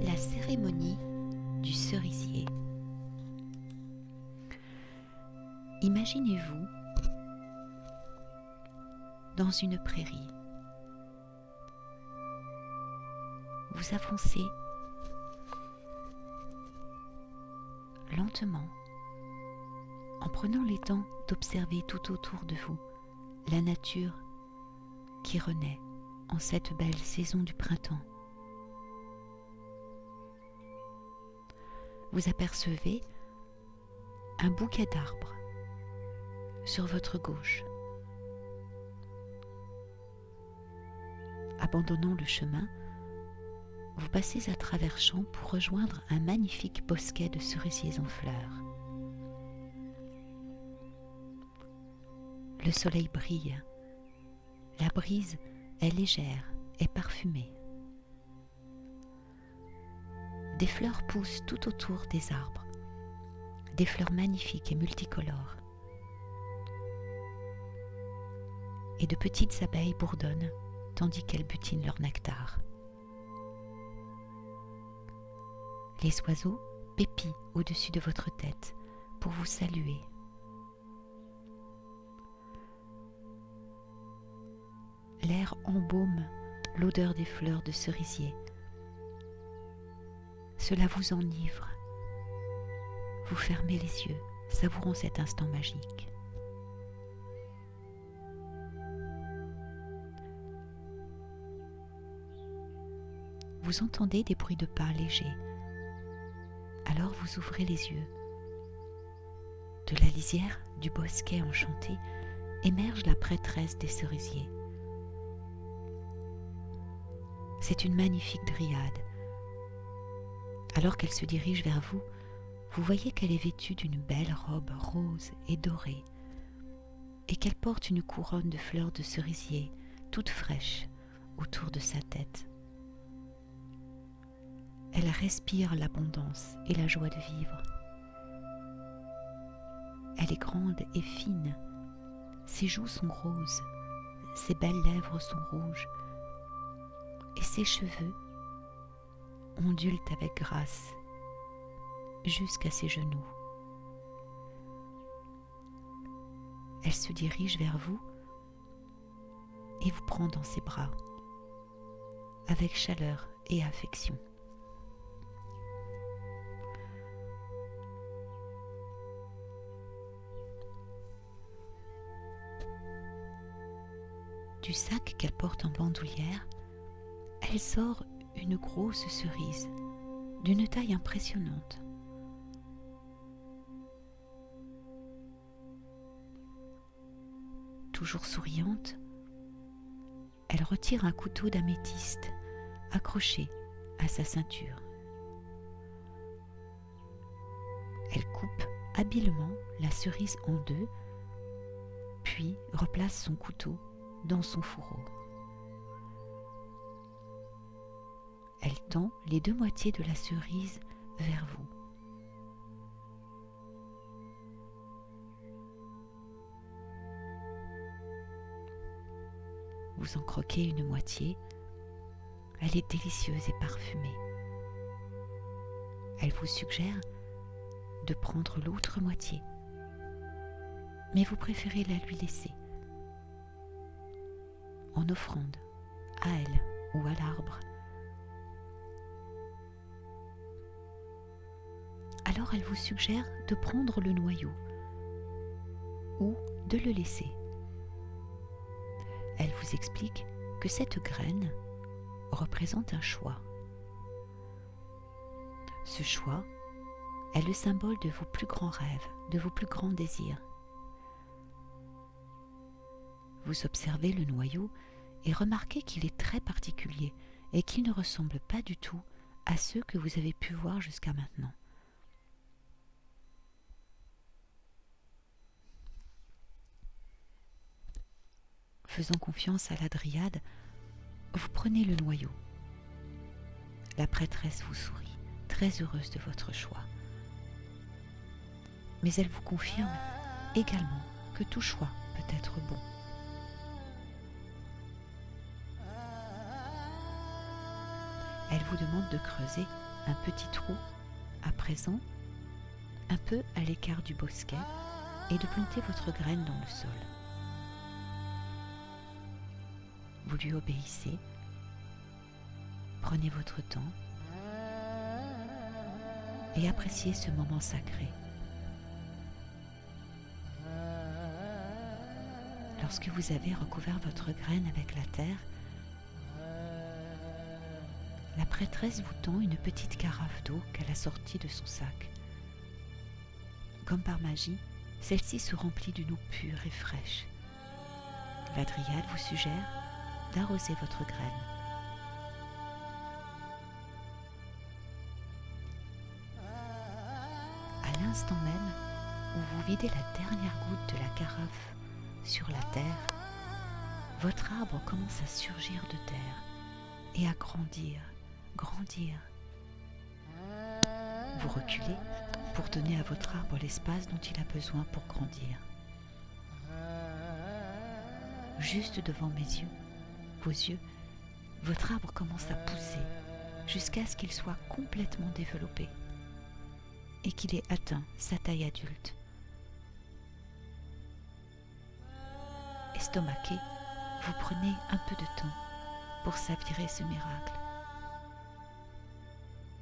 La cérémonie du cerisier. Imaginez-vous dans une prairie. Vous avancez lentement en prenant le temps d'observer tout autour de vous la nature qui renaît en cette belle saison du printemps. Vous apercevez un bouquet d'arbres sur votre gauche. Abandonnant le chemin, vous passez à travers champs pour rejoindre un magnifique bosquet de cerisiers en fleurs. Le soleil brille, la brise est légère et parfumée. Des fleurs poussent tout autour des arbres, des fleurs magnifiques et multicolores. Et de petites abeilles bourdonnent tandis qu'elles butinent leur nectar. Les oiseaux pépient au-dessus de votre tête pour vous saluer. L'air embaume l'odeur des fleurs de cerisier. Cela vous enivre. Vous fermez les yeux, savourant cet instant magique. Vous entendez des bruits de pas légers. Alors vous ouvrez les yeux. De la lisière du bosquet enchanté émerge la prêtresse des cerisiers. C'est une magnifique dryade. Alors qu'elle se dirige vers vous, vous voyez qu'elle est vêtue d'une belle robe rose et dorée et qu'elle porte une couronne de fleurs de cerisier toute fraîche autour de sa tête. Elle respire l'abondance et la joie de vivre. Elle est grande et fine. Ses joues sont roses, ses belles lèvres sont rouges et ses cheveux ondulent avec grâce jusqu'à ses genoux. Elle se dirige vers vous et vous prend dans ses bras avec chaleur et affection. Du sac qu'elle porte en bandoulière, elle sort une grosse cerise d'une taille impressionnante. Toujours souriante, elle retire un couteau d'améthyste accroché à sa ceinture. Elle coupe habilement la cerise en deux, puis replace son couteau dans son fourreau. Elle tend les deux moitiés de la cerise vers vous. Vous en croquez une moitié. Elle est délicieuse et parfumée. Elle vous suggère de prendre l'autre moitié, mais vous préférez la lui laisser, en offrande à elle ou à l'arbre. Alors elle vous suggère de prendre le noyau ou de le laisser. Elle vous explique que cette graine représente un choix. Ce choix est le symbole de vos plus grands rêves, de vos plus grands désirs. Vous observez le noyau et remarquez qu'il est très particulier et qu'il ne ressemble pas du tout à ceux que vous avez pu voir jusqu'à maintenant. Faisant confiance à la dryade, vous prenez le noyau. La prêtresse vous sourit, très heureuse de votre choix. Mais elle vous confirme également que tout choix peut être bon. Elle vous demande de creuser un petit trou, à présent, un peu à l'écart du bosquet, et de planter votre graine dans le sol. Vous lui obéissez, prenez votre temps et appréciez ce moment sacré. Lorsque vous avez recouvert votre graine avec la terre, la prêtresse vous tend une petite carafe d'eau qu'elle a sortie de son sac. Comme par magie, celle-ci se remplit d'une eau pure et fraîche. La dryade vous suggère d'arroser votre graine. À l'instant même où vous videz la dernière goutte de la carafe sur la terre, votre arbre commence à surgir de terre et à grandir. Vous reculez pour donner à votre arbre l'espace dont il a besoin pour grandir. Juste devant vos yeux, votre arbre commence à pousser jusqu'à ce qu'il soit complètement développé et qu'il ait atteint sa taille adulte. Estomaqué, vous prenez un peu de temps pour savourer ce miracle.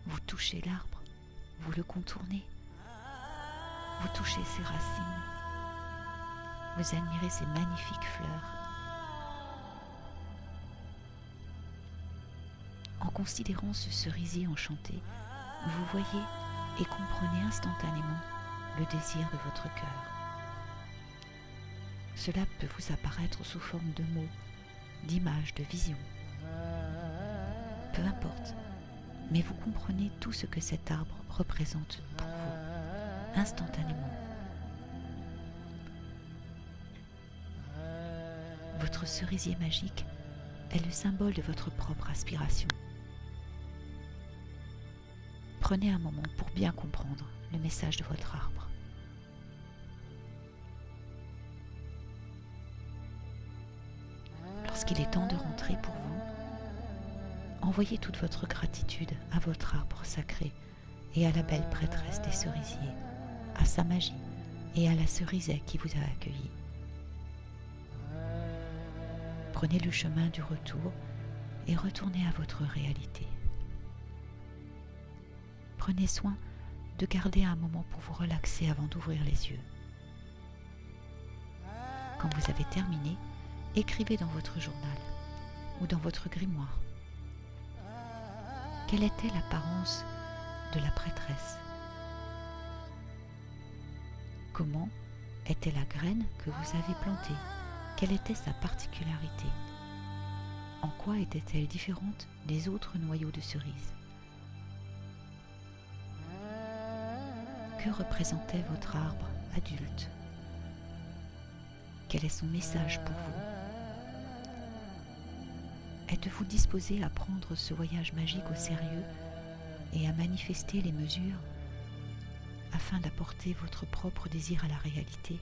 Vous touchez l'arbre, vous le contournez, vous touchez ses racines, vous admirez ses magnifiques fleurs. En considérant ce cerisier enchanté, vous voyez et comprenez instantanément le désir de votre cœur. Cela peut vous apparaître sous forme de mots, d'images, de visions. Peu importe, mais vous comprenez tout ce que cet arbre représente pour vous, instantanément. Votre cerisier magique est le symbole de votre propre aspiration. Prenez un moment pour bien comprendre le message de votre arbre. Lorsqu'il est temps de rentrer pour vous, envoyez toute votre gratitude à votre arbre sacré et à la belle prêtresse des cerisiers, à sa magie et à la cerisaie qui vous a accueilli. Prenez le chemin du retour et retournez à votre réalité. Prenez soin de garder un moment pour vous relaxer avant d'ouvrir les yeux. Quand vous avez terminé, écrivez dans votre journal ou dans votre grimoire. Quelle était l'apparence de la prêtresse? Comment était la graine que vous avez plantée? Quelle était sa particularité? En quoi était-elle différente des autres noyaux de cerises? Que représentait votre arbre adulte? Quel est son message pour vous? Êtes-vous disposé à prendre ce voyage magique au sérieux et à manifester les mesures afin d'apporter votre propre désir à la réalité?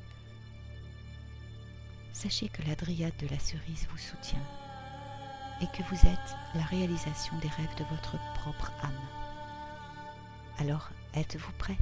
Sachez que la dryade de la cerise vous soutient et que vous êtes la réalisation des rêves de votre propre âme. Alors, êtes-vous prêt ?